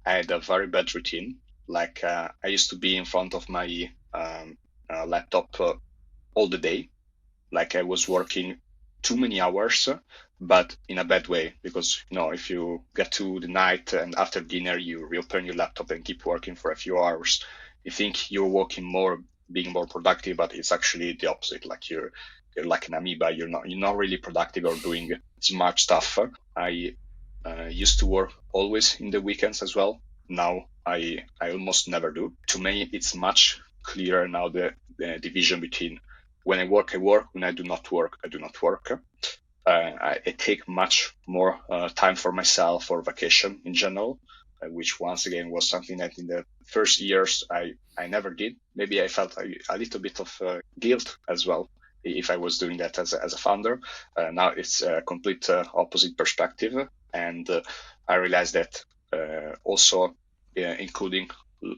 I had a very bad routine. Like I used to be in front of my laptop all the day. Like I was working too many hours, but in a bad way. Because if you get to the night and after dinner you reopen your laptop and keep working for a few hours, you think you're working more, being more productive, but it's actually the opposite. Like you're like an amoeba. You're not really productive or doing smart stuff. I used to work always in the weekends as well. Now I almost never do. To me, it's much clearer now the division between when I work. When I do not work, I do not work. I take much more time for myself or vacation in general, which once again was something that in the first years I never did. Maybe I felt a little bit of guilt as well if I was doing that as a founder. Now it's a complete opposite perspective, and I realized that also including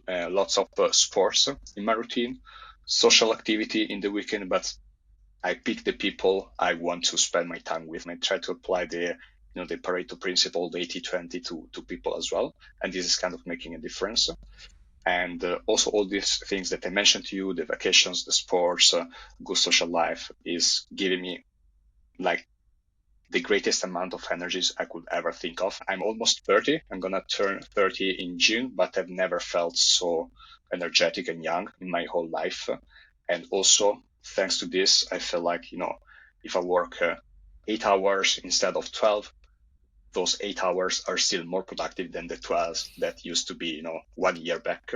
lots of sports in my routine, social activity in the weekend, but I pick the people I want to spend my time with. I try to apply the Pareto principle, the 80-20 to people as well. And this is kind of making a difference. And also all these things that I mentioned to you, the vacations, the sports, good social life is giving me like the greatest amount of energies I could ever think of. I'm almost 30. I'm going to turn 30 in June, but I've never felt so energetic and young in my whole life. And also, thanks to this, I feel like, if I work 8 hours instead of 12, those 8 hours are still more productive than the 12 that used to be, 1 year back.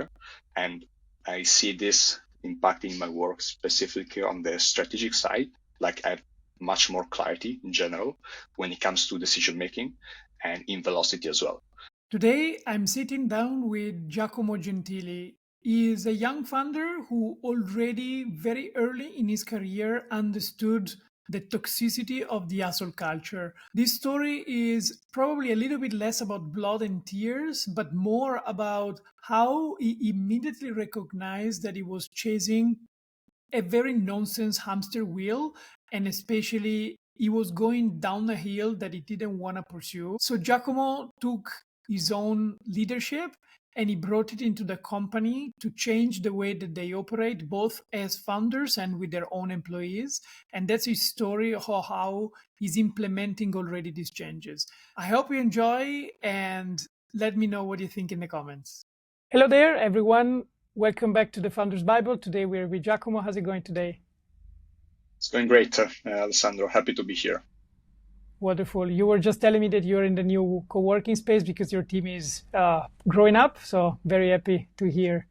And I see this impacting my work specifically on the strategic side. Like I have much more clarity in general when it comes to decision making and in velocity as well. Today, I'm sitting down with Giacomo Gentili. He is a young founder who already very early in his career understood the toxicity of the hustle culture. This story is probably a little bit less about blood and tears, but more about how he immediately recognized that he was chasing a very nonsense hamster wheel, and especially he was going down a hill that he didn't want to pursue. So Giacomo took his own leadership and he brought it into the company to change the way that they operate, both as founders and with their own employees. And that's his story of how he's implementing already these changes. I hope you enjoy, and let me know what you think in the comments. Hello there, everyone. Welcome back to the Founders Bible. Today we're with Giacomo. How's it going today? It's going great, Alessandro. Happy to be here. Wonderful. You were just telling me that you're in the new co-working space because your team is growing up. So very happy to hear.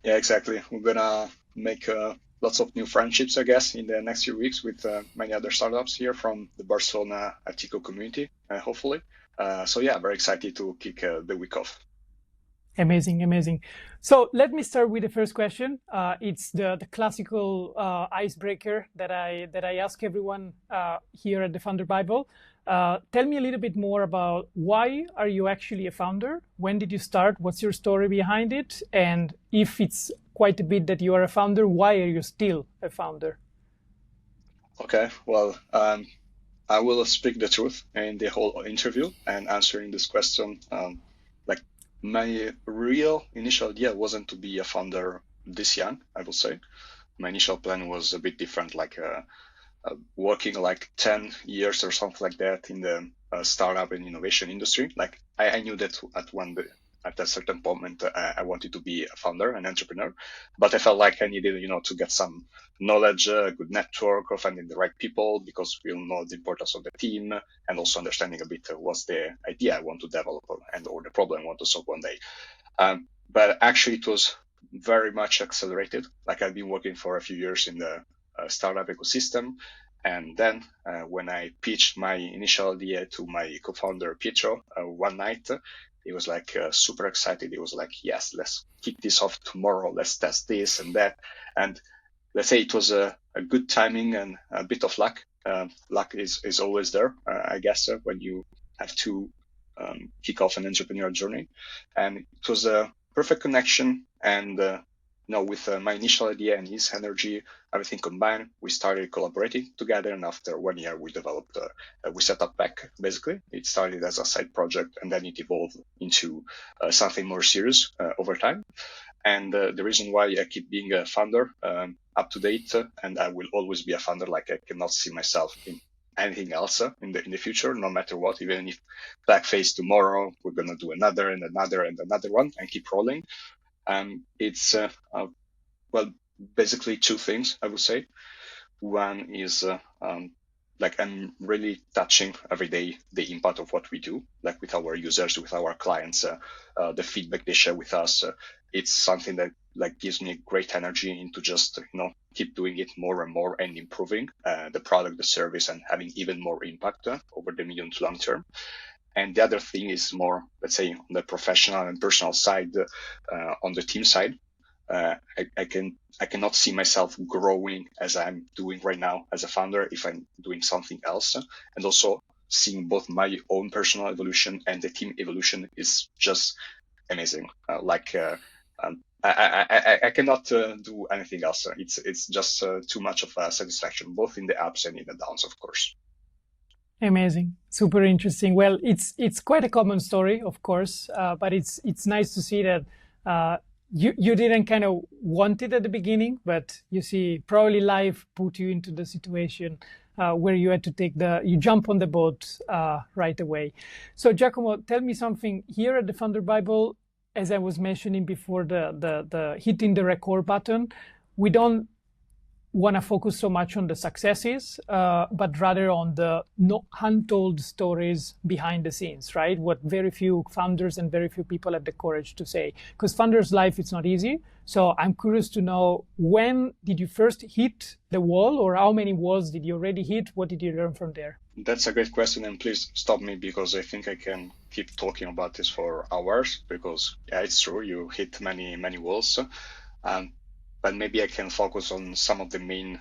Yeah, exactly. We're gonna make lots of new friendships, I guess, in the next few weeks with many other startups here from the Barcelona Atico community, hopefully. So yeah, very excited to kick the week off. Amazing, amazing. So let me start with the first question. It's the classical icebreaker that I ask everyone here at the Founder Bible. Tell me a little bit more about why are you actually a founder? When did you start? What's your story behind it? And if it's quite a bit that you are a founder, why are you still a founder? Okay, well, I will speak the truth in the whole interview and answering this question. Like my real initial idea wasn't to be a founder this young, I will say. My initial plan was a bit different, like working like 10 years or something like that in the startup and innovation industry. Like I knew that at a certain moment I wanted to be a founder, an entrepreneur, but I felt like I needed, to get some knowledge, a good network, or finding the right people because we all know the importance of the team and also understanding a bit what's the idea I want to develop and or the problem I want to solve one day. But actually, it was very much accelerated. Like I've been working for a few years in the startup ecosystem. And then when I pitched my initial idea to my co-founder Pietro one night, he was like super excited. He was like, "Yes, let's kick this off tomorrow. Let's test this and that." And let's say it was a good timing and a bit of luck. Luck is always there, I guess, when you have to kick off an entrepreneurial journey. And it was a perfect connection and with my initial idea and his energy, everything combined, we started collaborating together. And after 1 year, we developed, we set up back. Basically, it started as a side project, and then it evolved into something more serious over time. And the reason why I keep being a founder, up to date, and I will always be a founder. Like, I cannot see myself in anything else in the future, no matter what. Even if Blackface tomorrow, we're gonna do another and another and another one and keep rolling. It's well, basically two things I would say. One is like, I'm really touching every day the impact of what we do, like with our users, with our clients, the feedback they share with us. It's something that like gives me great energy into just keep doing it more and more and improving the product, the service, and having even more impact over the medium to long term. And the other thing is more, let's say, on the professional and personal side, on the team side. I cannot see myself growing as I'm doing right now as a founder if I'm doing something else. And also seeing both my own personal evolution and the team evolution is just amazing. I cannot do anything else. It's just too much of a satisfaction, both in the ups and in the downs, of course. Amazing, super interesting. Well, it's quite a common story, of course, but it's nice to see that you didn't kind of want it at the beginning, but you see, probably life put you into the situation where you had to you jump on the boat right away. So, Giacomo, tell me something. Here at the Founder Bible, as I was mentioning before, the hitting the record button, we don't want to focus so much on the successes, but rather on the untold stories behind the scenes, right? What very few founders and very few people have the courage to say. Because founders' life, it's not easy. So I'm curious to know, when did you first hit the wall, or how many walls did you already hit? What did you learn from there? That's a great question, and please stop me, because I think I can keep talking about this for hours, because yeah, it's true, you hit many walls. Um, but maybe I can focus on some of the main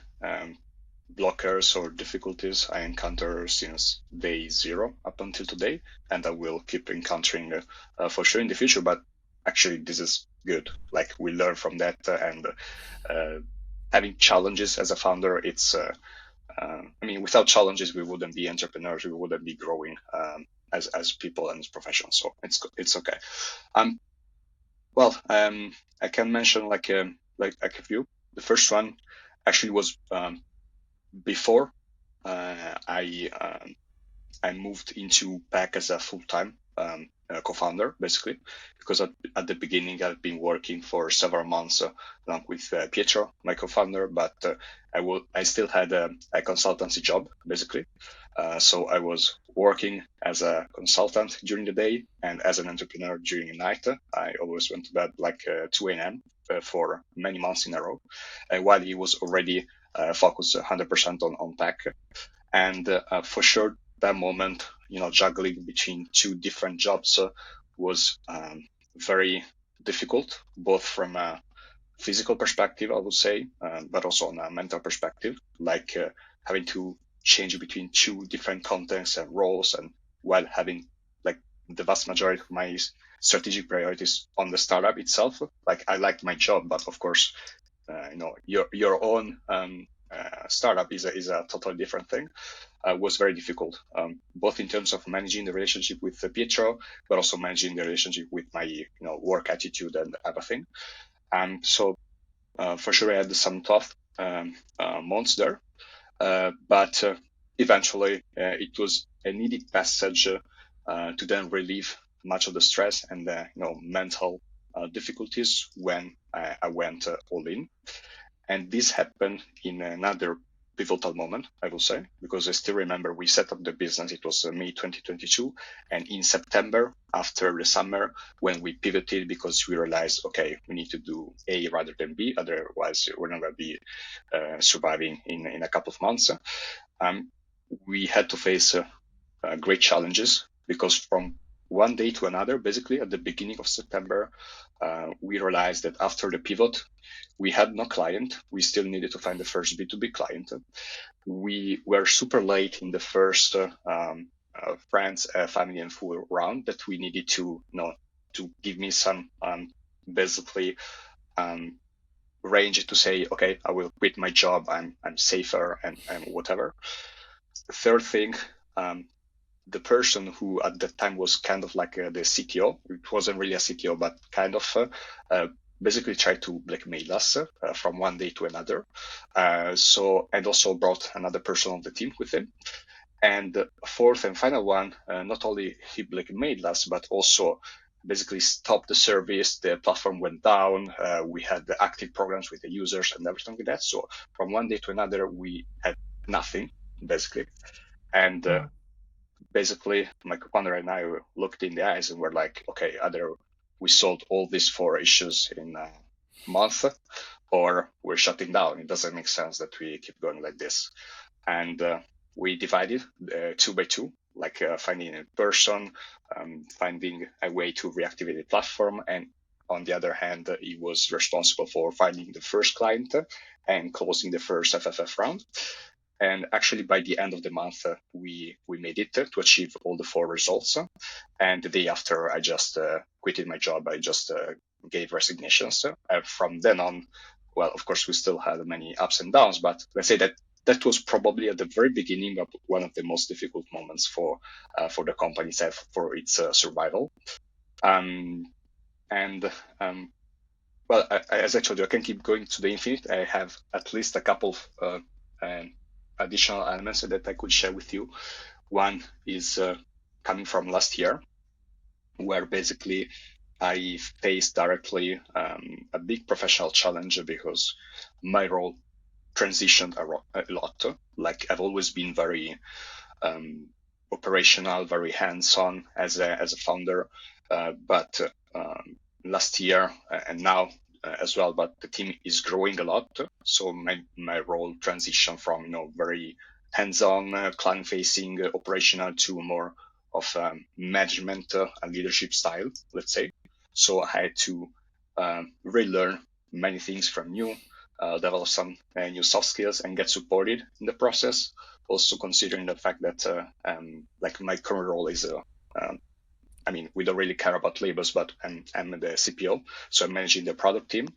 blockers or difficulties I encounter since day zero up until today, and I will keep encountering for sure in the future. But actually, this is good. Like, we learn from that, and having challenges as a founder, it's. I mean, without challenges, we wouldn't be entrepreneurs. We wouldn't be growing as people and as professionals. So it's okay. Um, I can mention like a few. The first one actually was before I moved into back as a full-time co-founder, basically, because at the beginning I've been working for several months along with Pietro, my co-founder, but I still had a consultancy job, basically. So I was working as a consultant during the day and as an entrepreneur during the night. I always went to bed like 2 a.m. For many months in a row, while he was already focused 100% on tech. And for sure, that moment, juggling between two different jobs was very difficult, both from a physical perspective, I would say, but also on a mental perspective, like having to change between two different contexts and roles, and while having like the vast majority of my strategic priorities on the startup itself. Like, I liked my job, but of course, your own startup is a totally different thing. Was very difficult, both in terms of managing the relationship with Pietro, but also managing the relationship with my work attitude and everything. And so for sure I had some tough months there, but eventually it was a needed passage to then relieve much of the stress and the mental difficulties when I went all in. And this happened in another pivotal moment, I will say, because I still remember we set up the business. It was May 2022. And in September, after the summer, when we pivoted because we realized, okay, we need to do A rather than B, otherwise we're not going to be surviving in a couple of months. We had to face great challenges, because from one day to another, basically at the beginning of September, we realized that after the pivot, we had no client. We still needed to find the first B2B client. We were super late in the first friends, family, and food round that we needed to give me some basically range to say, okay, I will quit my job. I'm safer and whatever. The third thing, the person who at that time was kind of like the CTO, it wasn't really a CTO, but kind of basically tried to blackmail us from one day to another. And also brought another person on the team with him. And the fourth and final one, not only he blackmailed us, but also basically stopped the service. The platform went down. We had the active programs with the users and everything like that. So from one day to another, we had nothing, basically. And Wow. basically, my co-founder and I looked in the eyes and were like, okay, either we solved all these four issues in a month, or we're shutting down. It doesn't make sense that we keep going like this. And we divided two by two, like finding a person, finding a way to reactivate the platform, and on the other hand, he was responsible for finding the first client and closing the first FFF round. And actually, by the end of the month, we made it to achieve all the four results. And the day after, I just quitted my job. I just gave resignations. From then on, well, of course, we still had many ups and downs, but let's say that that was probably at the very beginning of one of the most difficult moments for the company itself, for its survival. Um, and well, as I told you, I can keep going to the infinite. I have at least a couple of additional elements that I could share with you. One is coming from last year, where basically I faced directly a big professional challenge because my role transitioned a lot. Like I've always been very operational, very hands-on as a founder, but last year and now as well, but the team is growing a lot. So my role transitioned from very hands-on, client-facing, operational to more of management and leadership style, let's say. So I had to relearn many things from you, develop some new soft skills, and get supported in the process. Also considering the fact that like my current role is I mean, we don't really care about labels, but I'm the CPO, so I'm managing the product team,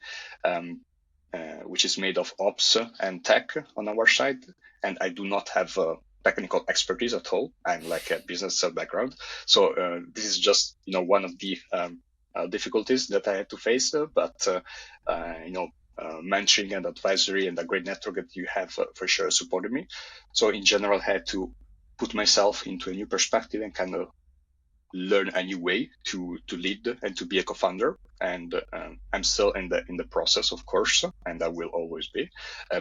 which is made of ops and tech on our side. And I do not have technical expertise at all. I'm like a business background, so this is just one of the difficulties that I had to face. But mentoring and advisory and a great network that you have for sure supported me. So in general, I had to put myself into a new perspective and kind of learn a new way to lead and to be a co-founder. And I'm still in the process, of course, and I will always be.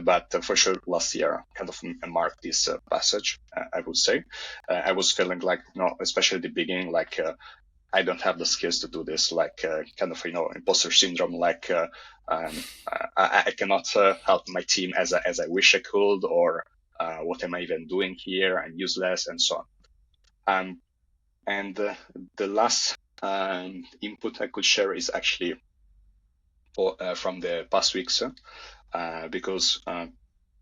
But for sure, last year kind of marked this passage. I would say I was feeling like, especially at the beginning, like I don't have the skills to do this, like kind of imposter syndrome, like I cannot help my team as I wish I could, or what am I even doing here? I'm useless, and so on. And the last input I could share is actually from the past weeks, because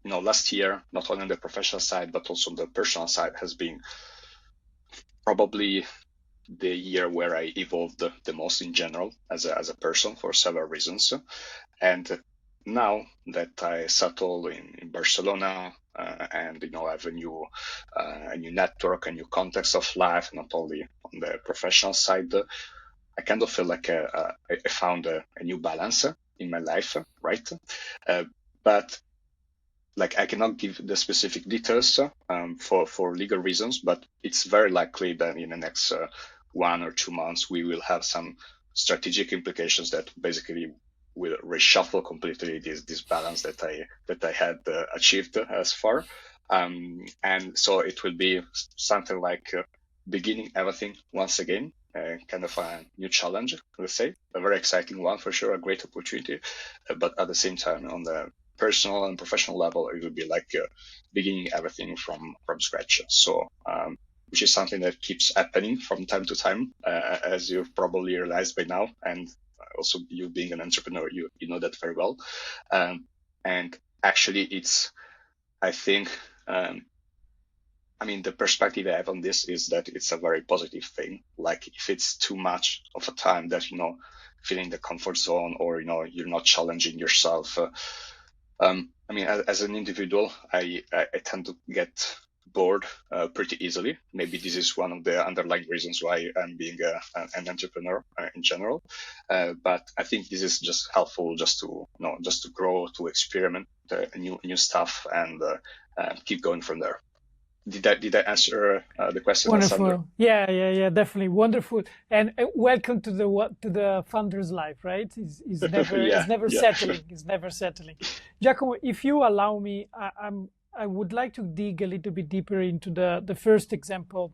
last year, not only on the professional side but also on the personal side, has been probably the year where I evolved the most in general as a person for several reasons. And now that I settle in Barcelona and I have a new network, a new context of life, not only on the professional side, I kind of feel like I found a new balance in my life, right? But like I cannot give the specific details for legal reasons, but it's very likely that in the next 1 or 2 months we will have some strategic implications that basically will reshuffle completely this balance that I had achieved as far, and so it will be something like beginning everything once again. Kind of a new challenge, let's say, a very exciting one for sure, a great opportunity, but at the same time, on the personal and professional level, it would be like beginning everything from scratch. So, which is something that keeps happening from time to time, as you've probably realized by now, and also you being an entrepreneur, you know that very well. And actually, I think. I mean, the perspective I have on this is that it's a very positive thing. Like if it's too much of a time that, feeling the comfort zone, or you're not challenging yourself. I mean, as an individual, I tend to get bored pretty easily. Maybe this is one of the underlying reasons why I'm being an entrepreneur in general. But I think this is just helpful, just to just to grow, to experiment new stuff, and keep going from there. Did I answer the question, Alessandro? Wonderful. Yeah, definitely wonderful. And welcome to the founder's life, right? Is never Yeah, is never yeah. settling. Is never settling. Giacomo, if you allow me, I would like to dig a little bit deeper into the first example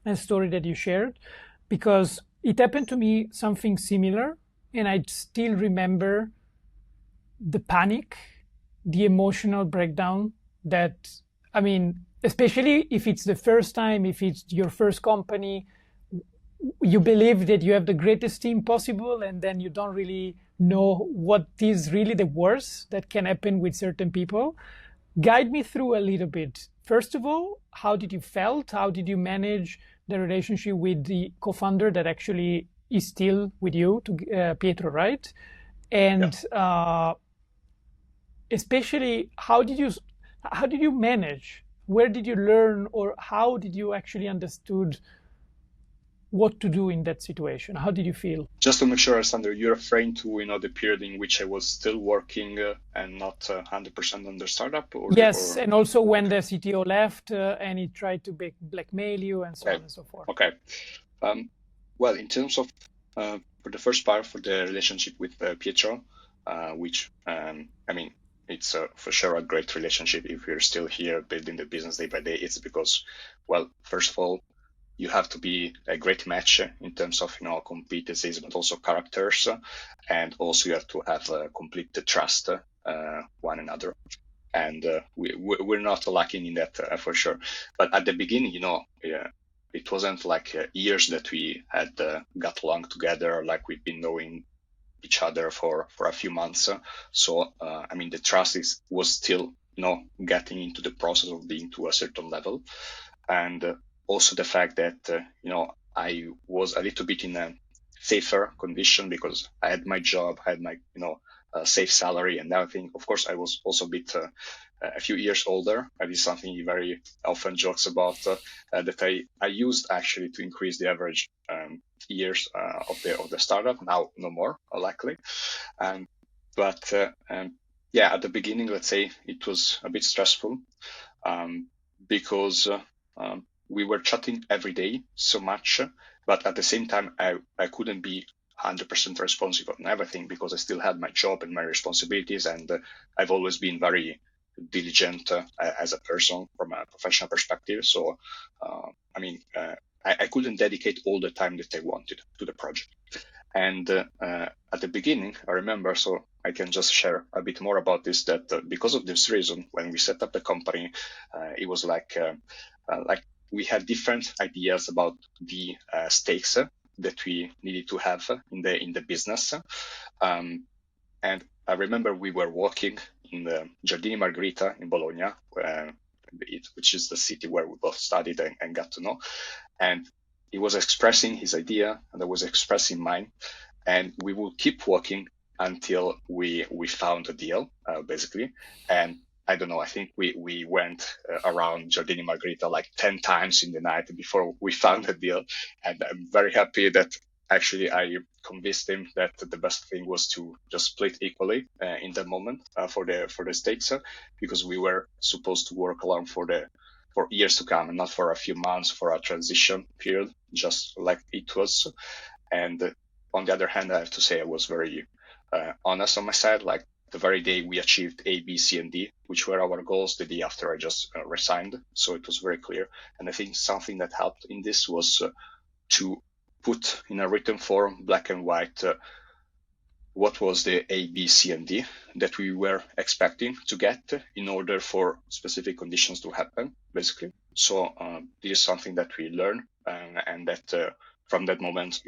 and story that you shared, because it happened to me something similar, and I still remember the panic, the emotional breakdown that, I mean, especially if it's the first time, if it's your first company, you believe that you have the greatest team possible, and then you don't really know what is really the worst that can happen with certain people. Guide me through a little bit. First of all, how did you felt? How did you manage the relationship with the co-founder that actually is still with you, to Pietro, right? And especially, how did you manage? Where did you learn, or how did you actually understood what to do in that situation? How did you feel? Just to make sure, Alessandro, you're referring to the period in which I was still working and not 100% on the startup, Yes, and also when okay. the CTO left and he tried to blackmail you and so Okay. on and so forth. Okay. Well, in terms of for the first part, for the relationship with Pietro, which I mean, it's for sure a great relationship. If we're still here building the business day by day, it's because, well, first of all, you have to be a great match in terms of competencies, but also characters, and also you have to have complete trust one another. And we're not lacking in that for sure. But at the beginning, it wasn't like years that we had got along together, like we've been knowing each other for a few months. So I mean, the trust was still getting into the process of being to a certain level. And also the fact that I was a little bit in a safer condition because I had my job, I had my safe salary and everything. Of course, I was also a bit a few years older. That is something he very often jokes about, that I used actually to increase the average years of the startup. Now no more, likely. But yeah, at the beginning, let's say it was a bit stressful because we were chatting every day so much, but at the same time, I couldn't be 100% responsive on everything because I still had my job and my responsibilities, and I've always been very diligent as a person from a professional perspective. So, I mean, I couldn't dedicate all the time that I wanted to the project. And at the beginning, I remember, so I can just share a bit more about this, that because of this reason, when we set up the company, it was like we had different ideas about the stakes that we needed to have in the business. And I remember we were walking in the Giardini Margherita in Bologna, which is the city where we both studied and got to know. And he was expressing his idea, and I was expressing mine, and we would keep walking until we found a deal, basically. And I don't know, I think we went around Giardini Margherita like 10 times in the night before we found a deal. And I'm very happy that actually I convinced him that the best thing was to just split equally in that moment for the stakes, because we were supposed to work along for years to come and not for a few months, for a transition period, just like it was. And on the other hand, I have to say I was very honest on my side. Like the very day we achieved A, B, C, and D, which were our goals, the day after I just resigned. So it was very clear. And I think something that helped in this was to put in a written form, black and white, what was the A, B, C, and D that we were expecting to get in order for specific conditions to happen, basically. So this is something that we learned, and that from that moment,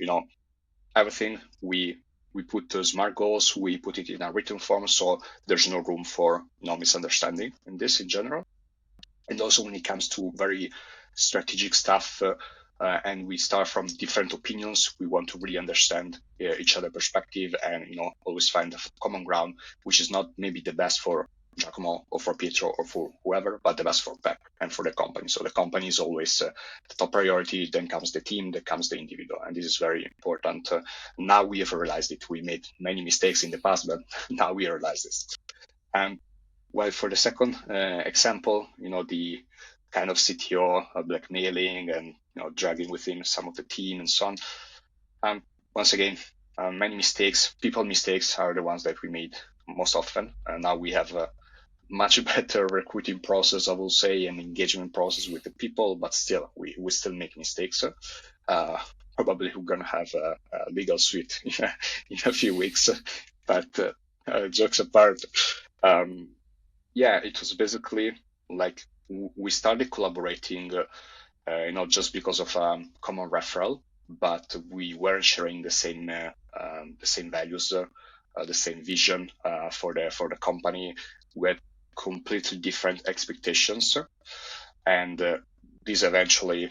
everything we put smart goals, we put it in a written form, so there's no room for misunderstanding in this in general. And also when it comes to very strategic stuff, and we start from different opinions. We want to really understand each other perspective and always find a common ground, which is not maybe the best for Giacomo or for Pietro or for whoever, but the best for Pep and for the company. So the company is always the top priority. Then comes the team, then comes the individual, and this is very important. Now we have realized it. We made many mistakes in the past, but now we realize this. And well, for the second example, the kind of CTO blackmailing and dragging with him some of the team and so on. Once again, many mistakes, people mistakes are the ones that we made most often. And now we have a much better recruiting process, I will say, and engagement process with the people, but still, we still make mistakes. Probably we're going to have a legal suit in a few weeks, but jokes apart, it was basically like we started collaborating, not just because of common referral, but we were sharing the same values, the same vision for the company. We had completely different expectations, and this eventually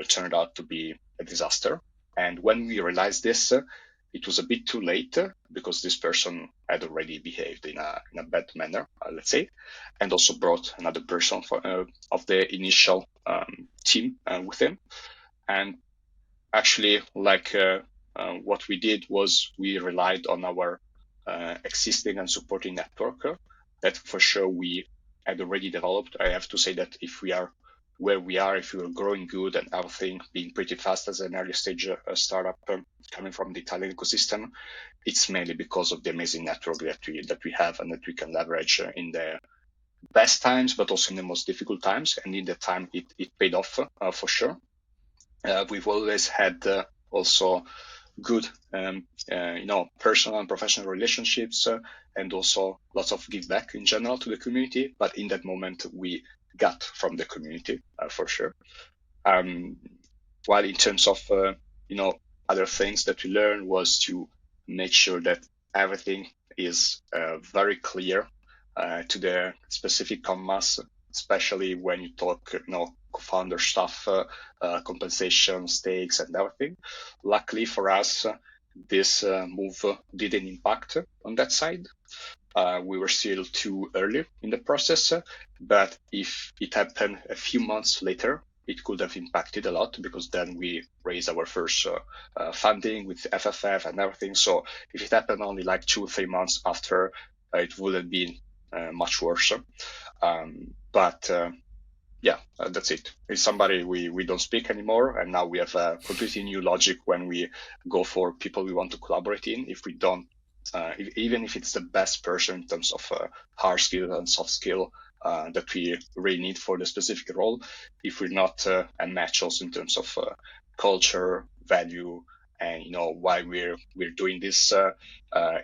turned out to be a disaster. And when we realized this, it was a bit too late because this person had already behaved in a bad manner, let's say, and also brought another person of the initial team with him. And actually, what we did was we relied on our existing and supporting network that for sure we had already developed. I have to say that if we are where we are, if we are growing good and everything being pretty fast as an early stage startup coming from the Italian ecosystem, it's mainly because of the amazing network that we have and that we can leverage in the best times, but also in the most difficult times. And in the time, it paid off for sure. We've always had also good, personal and professional relationships, and also lots of give back in general to the community. But in that moment, we got from the community for sure. While in terms of other things that we learned was to make sure that everything is very clear to the specific commas, especially when you talk co-founder stuff, compensation, stakes, and everything. Luckily for us, this move didn't impact on that side. We were still too early in the process, but if it happened a few months later, it could have impacted a lot because then we raised our first funding with FFF and everything. So if it happened only like 2 or 3 months after, it would have been much worse. That's it. It's somebody we don't speak anymore, and now we have a completely new logic when we go for people we want to collaborate in. If we don't, even if it's the best person in terms of hard skill and soft skill that we really need for the specific role, if we're not a match also in terms of culture, value, and why we're doing this,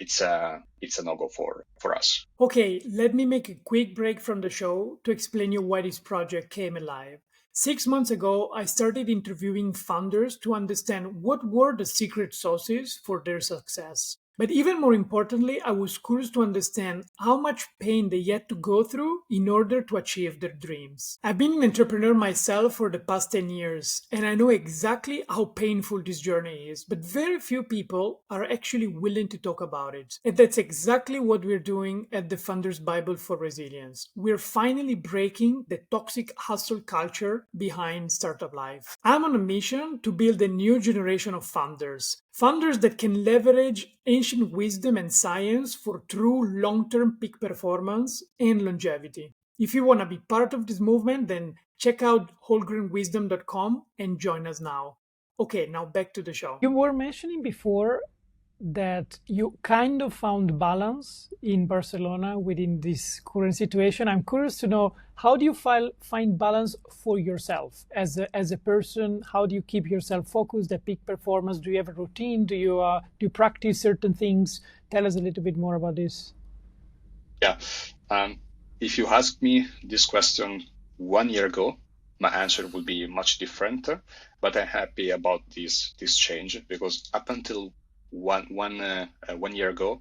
it's a no-go for us. Okay, let me make a quick break from the show to explain you why this project came alive. 6 months ago, I started interviewing founders to understand what were the secret sauces for their success. But even more importantly, I was curious to understand how much pain they had to go through in order to achieve their dreams. I've been an entrepreneur myself for the past 10 years, and I know exactly how painful this journey is, but very few people are actually willing to talk about it. And that's exactly what we're doing at the Founders Bible for Resilience. We're finally breaking the toxic hustle culture behind startup life. I'm on a mission to build a new generation of founders that can leverage ancient wisdom and science for true long-term peak performance and longevity. If you want to be part of this movement, then check out wholegrainwisdom.com and join us now. Okay, now back to the show. You were mentioning before that you kind of found balance in Barcelona within this current situation. I'm curious to know, how do you find balance for yourself as a person? How do you keep yourself focused at peak performance? Do you have a routine? Do you practice certain things? Tell us a little bit more about this. Yeah. If you asked me this question 1 year ago, my answer would be much different. But I'm happy about this change because up until one year ago,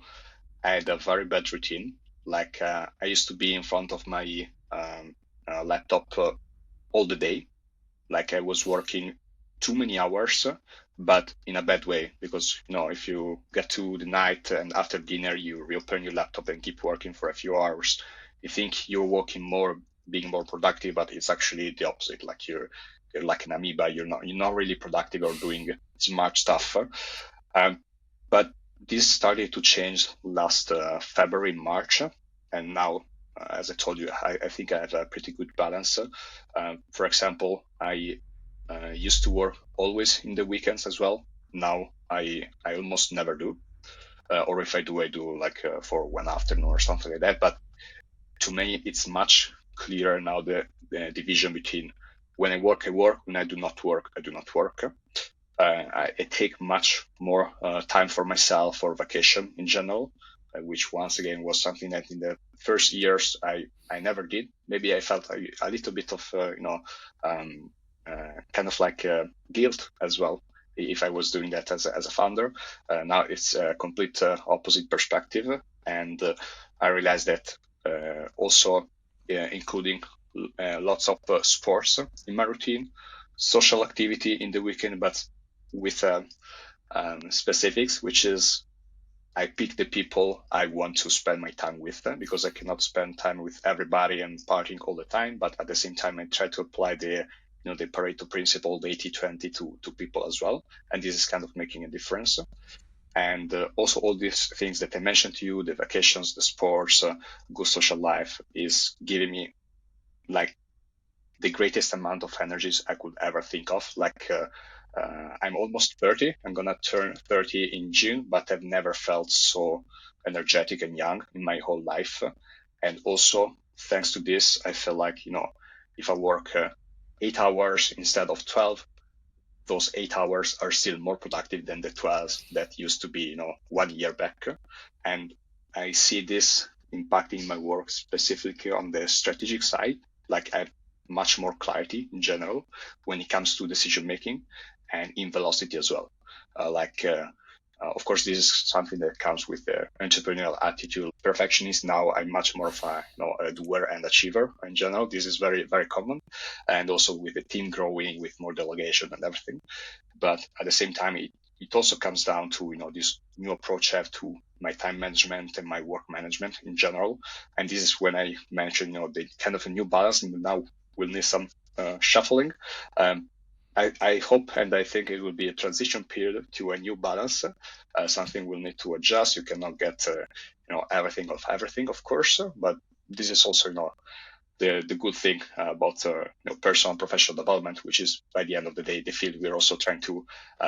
I had a very bad routine. Like I used to be in front of my laptop all the day. Like I was working too many hours, but in a bad way, because if you get to the night and after dinner you reopen your laptop and keep working for a few hours, you think you're working more, being more productive, but it's actually the opposite. Like you're like an amoeba. You're not really productive or doing smart stuff. Um, but this started to change last February, March, and now, as I told you, I think I have a pretty good balance. For example, I used to work always in the weekends as well. Now I almost never do, or if I do like for one afternoon or something like that. But to me, it's much clearer now the division between when I work, when I do not work, I do not work. I take much more time for myself or vacation in general, which once again was something that in the first years I never did. Maybe I felt a little bit of kind of like guilt as well if I was doing that as a founder. Now it's a complete opposite perspective, and I realized that also including lots of sports in my routine, social activity in the weekend, but with specifics, which is I pick the people I want to spend my time with, because I cannot spend time with everybody and partying all the time. But at the same time, I try to apply the Pareto principle, the 80-20 to people as well. And this is kind of making a difference. And also all these things that I mentioned to you, the vacations, the sports, good social life, is giving me like the greatest amount of energies I could ever think of. Like I'm almost 30. I'm gonna turn 30 in June, but I've never felt so energetic and young in my whole life. And also, thanks to this, I feel like if I work 8 hours instead of 12, those 8 hours are still more productive than the 12 that used to be, 1 year back. And I see this impacting my work specifically on the strategic side. Like I have much more clarity in general when it comes to decision making and in velocity as well. Of course, this is something that comes with the entrepreneurial attitude. Perfectionist now, I'm much more of a doer and achiever in general. This is very, very common. And also with the team growing, with more delegation and everything. But at the same time, it also comes down to, this new approach I have to my time management and my work management in general. And this is when I mentioned, the kind of a new balance, and now we'll need some shuffling. I hope and I think it will be a transition period to a new balance. Something we'll need to adjust. You cannot get everything of everything, of course, but this is also the good thing about personal and professional development, which is by the end of the day the field we're also trying to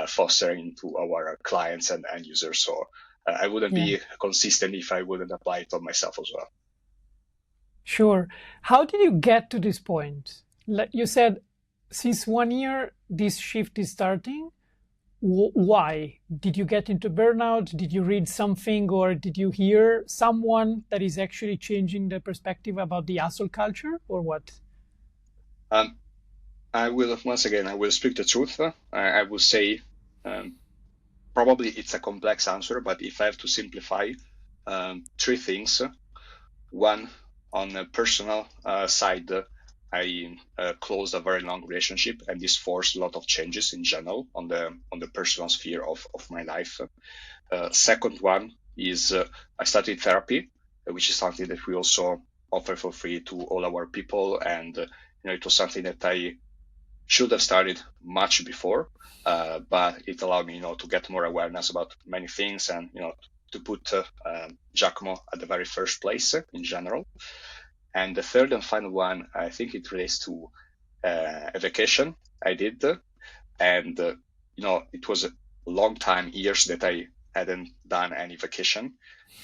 foster into our clients and end users. So I wouldn't Yeah. be consistent if I wouldn't apply it on myself as well. Sure. How did you get to this point? Like you said, since 1 year, this shift is starting. Why? Did you get into burnout? Did you read something or did you hear someone that is actually changing the perspective about the hustle culture or what? Um, I will I will speak the truth. I will say probably it's a complex answer, but if I have to simplify, three things. One, on a personal side, I closed a very long relationship, and this forced a lot of changes in general on the personal sphere of my life. Second one is I started therapy, which is something that we also offer for free to all our people, and it was something that I should have started much before, but it allowed me, to get more awareness about many things, and to put Giacomo at the very first place in general. And the third and final one, I think it relates to a vacation I did, and it was a long time, years that I hadn't done any vacation,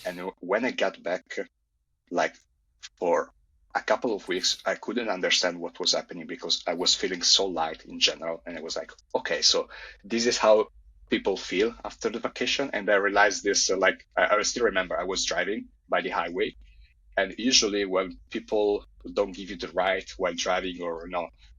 and when I got back, like for a couple of weeks, I couldn't understand what was happening because I was feeling so light in general. And I was like, okay, so this is how people feel after the vacation. And I realized this, I still remember I was driving by the highway. And usually when people don't give you the right while driving, or,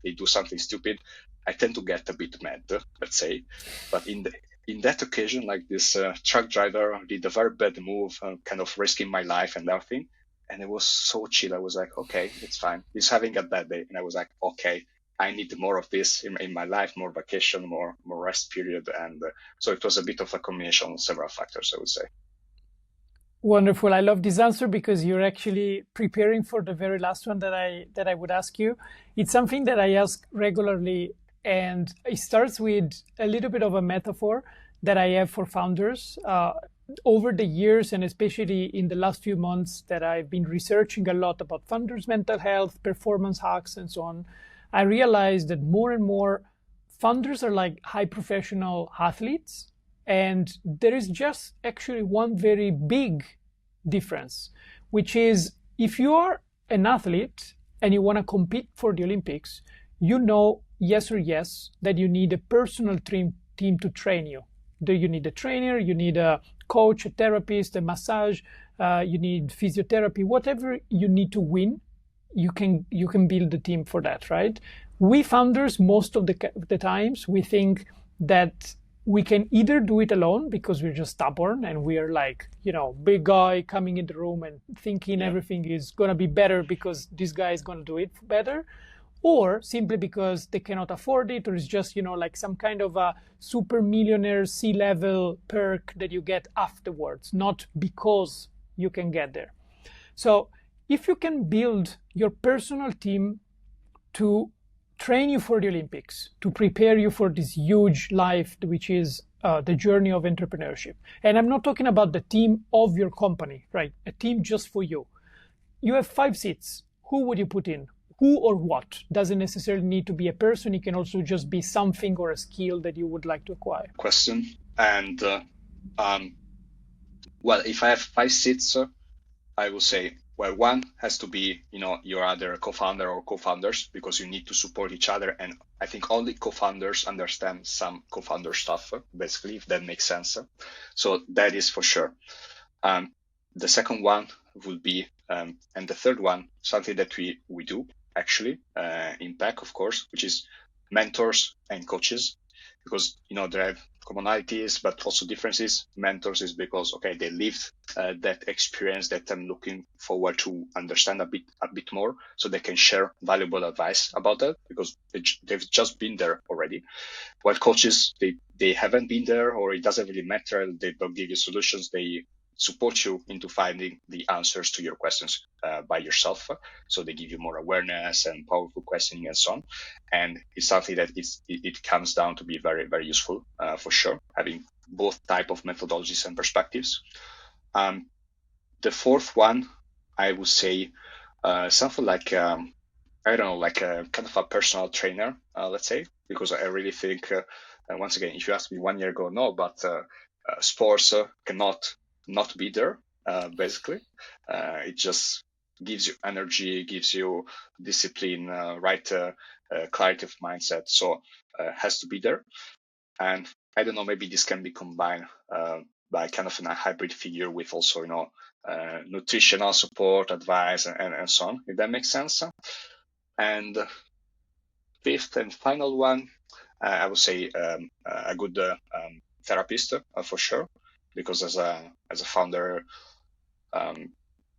they do something stupid, I tend to get a bit mad, let's say. But in that occasion, like this truck driver did a very bad move, kind of risking my life and everything. And it was so chill. I was like, okay, it's fine. He's having a bad day. And I was like, okay, I need more of this in my life, more vacation, more rest period. And so it was a bit of a combination of several factors, I would say. Wonderful. I love this answer because you're actually preparing for the very last one that I would ask you. It's something that I ask regularly, and it starts with a little bit of a metaphor that I have for founders. Over the years, and especially in the last few months that I've been researching a lot about founders' mental health, performance hacks, and so on, I realized that more and more founders are like high professional athletes. And there is just actually one very big difference, which is if you are an athlete and you want to compete for the Olympics, you know, yes or yes, that you need a personal team to train you. You need a trainer, you need a coach, a therapist, a massage, you need physiotherapy, whatever you need to win, you can build a team for that, right? We founders, most of the times, we think that we can either do it alone because we're just stubborn and we are like, big guy coming in the room and thinking everything is going to be better because this guy is going to do it better, or simply because they cannot afford it, or it's just, like some kind of a super millionaire C-level perk that you get afterwards, not because you can get there. So if you can build your personal team to train you for the Olympics, to prepare you for this huge life, which is the journey of entrepreneurship. And I'm not talking about the team of your company, right? A team just for you. You have 5 seats. Who would you put in? Who or what? Doesn't necessarily need to be a person. It can also just be something or a skill that you would like to acquire. Question. And well, if I have 5 seats, I will say, well, one has to be, your other co-founder or co-founders, because you need to support each other. And I think only co-founders understand some co-founder stuff, basically, if that makes sense. So that is for sure. The second one would be, and the third one, something that we do actually in PEC, of course, which is mentors and coaches, because, there are commonalities, but also differences. Mentors is because, okay, they lived that experience that I'm looking forward to understand a bit more, so they can share valuable advice about that because they've just been there already. While coaches, they haven't been there, or it doesn't really matter. They don't give you solutions. They support you into finding the answers to your questions by yourself. So they give you more awareness and powerful questioning and so on. And it's something that it comes down to be very, very useful for sure, having both type of methodologies and perspectives. The fourth one, I would say something like, I don't know, like a kind of a personal trainer, let's say, because I really think, once again, if you asked me 1 year ago, no, but sports cannot not be there, basically. It just gives you energy, gives you discipline, right clarity of mindset. So has to be there. And I don't know, maybe this can be combined by kind of a hybrid figure with also, nutritional support, advice, and so on, if that makes sense. And fifth and final one, I would say a good therapist for sure, because as a founder,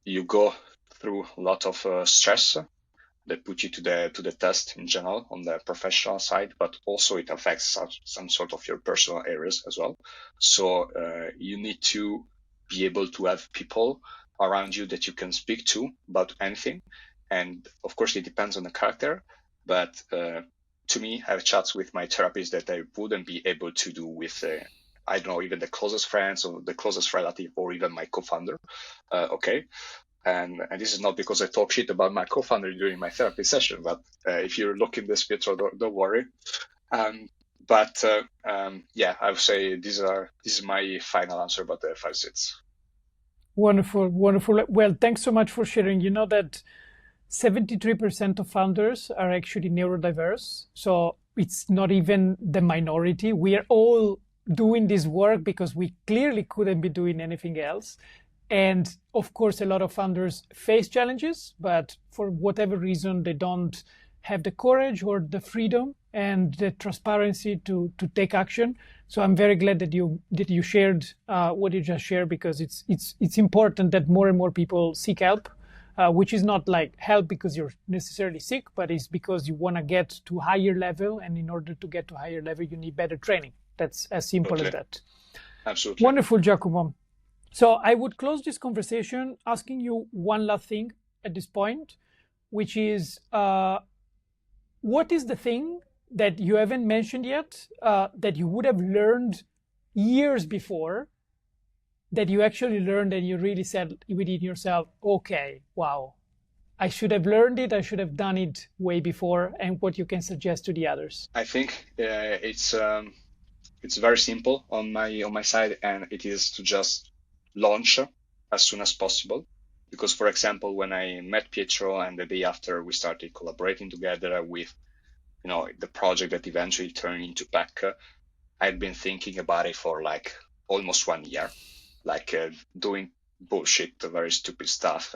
you go through a lot of stress that put you to the test in general on the professional side, but also it affects some sort of your personal areas as well. So you need to be able to have people around you that you can speak to about anything. And of course, it depends on the character, but to me, I have chats with my therapist that I wouldn't be able to do with I don't know, even the closest friends or the closest relative or even my co-founder. Okay. And this is not because I talk shit about my co-founder during my therapy session, but if you're looking this bit, don't worry. Yeah, I would say this is my final answer about the 5 seats. Wonderful, wonderful. Well, thanks so much for sharing. You know that 73% of founders are actually neurodiverse. So it's not even the minority. We are all doing this work because we clearly couldn't be doing anything else. And of course, a lot of founders face challenges, but for whatever reason, they don't have the courage or the freedom and the transparency to take action. So I'm very glad that you shared what you just shared, because it's important that more and more people seek help. which is not like help because you're necessarily sick, but it's because you want to get to higher level, and in order to get to higher level, you need better training. That's as simple as Totally. that. Absolutely. Wonderful, Giacomo. So I would close this conversation asking you one last thing at this point, which is what is the thing that you haven't mentioned yet that you would have learned years before that you actually learned and you really said within yourself, okay, wow, I should have learned it, I should have done it way before, and what you can suggest to the others? I think it's very simple on my side, and it is to just launch as soon as possible. Because, for example, when I met Pietro and the day after we started collaborating together with the project that eventually turned into Pack, I'd been thinking about it for like almost 1 year, like doing bullshit, very stupid stuff,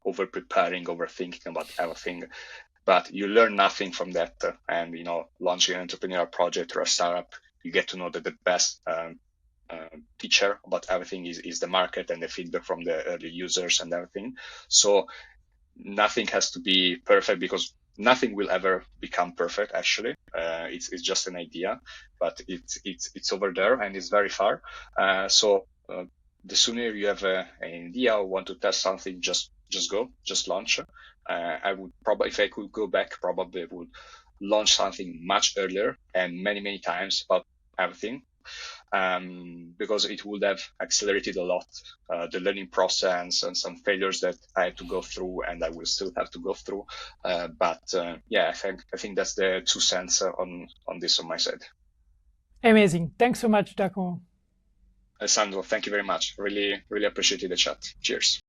over preparing, overthinking about everything. But you learn nothing from that. And, launching an entrepreneurial project or a startup, you get to know that the best teacher about everything is the market and the feedback from the early users and everything. So nothing has to be perfect, because nothing will ever become perfect. Actually, it's just an idea, but it's over there and it's very far. So the sooner you have an idea or want to test something, just go, just launch. I would probably, if I could go back, probably would launch something much earlier and many times about everything, because it would have accelerated a lot the learning process and some failures that I had to go through and I will still have to go through. But yeah, I think that's the 2 cents on this on my side. Amazing. Thanks so much, Giacomo. Alessandro, thank you very much. Really appreciated the chat. Cheers.